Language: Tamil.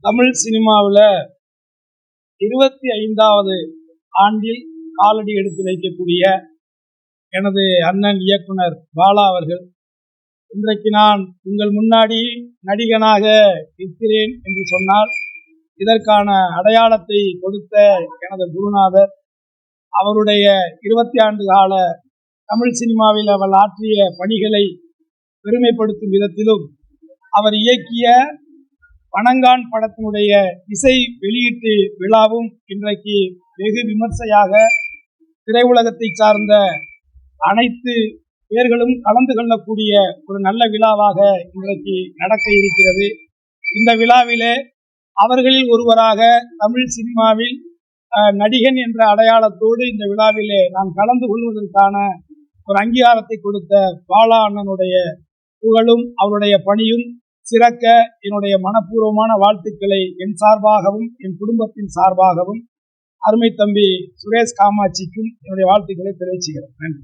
தமிழ் சினிமாவில் 25வது ஆண்டில் காலடி எடுத்து வைக்கக்கூடிய எனது அண்ணன் இயக்குனர் பாலா அவர்கள், இன்றைக்கு நான் உங்கள் முன்னாடி நடிகனாக இருக்கிறேன் என்று சொன்னால் இதற்கான அடையாளத்தை கொடுத்த எனது குருநாதர், அவருடைய 20 ஆண்டு கால தமிழ் சினிமாவில் அவர் ஆற்றிய பணிகளை பெருமைப்படுத்தும் விதத்திலும், அவர் இயக்கிய பனங்கான் படத்தினுடைய இசை வெளியீட்டு விழாவும் இன்றைக்கு வெகு விமர்சையாக திரையுலகத்தை சார்ந்த அனைத்து பேர்களும் கலந்து கொள்ளக்கூடிய ஒரு நல்ல விழாவாக இன்றைக்கு நடக்க இருக்கிறது. இந்த விழாவிலே அவர்களில் ஒருவராக தமிழ் சினிமாவில் நடிகன் என்ற அடையாளத்தோடு இந்த விழாவிலே நான் கலந்து கொள்வதற்கான ஒரு அங்கீகாரத்தை கொடுத்த பாலா அண்ணனுடைய புகழும் அவருடைய பணியும் சிறக்க என்னுடைய மனப்பூர்வமான வாழ்த்துக்களை என் சார்பாகவும் என் குடும்பத்தின் சார்பாகவும் அருமை தம்பி சுரேஷ் காமாட்சிக்கும் என்னுடைய வாழ்த்துக்களை தெரிவிச்சுக்கிறேன். நன்றி.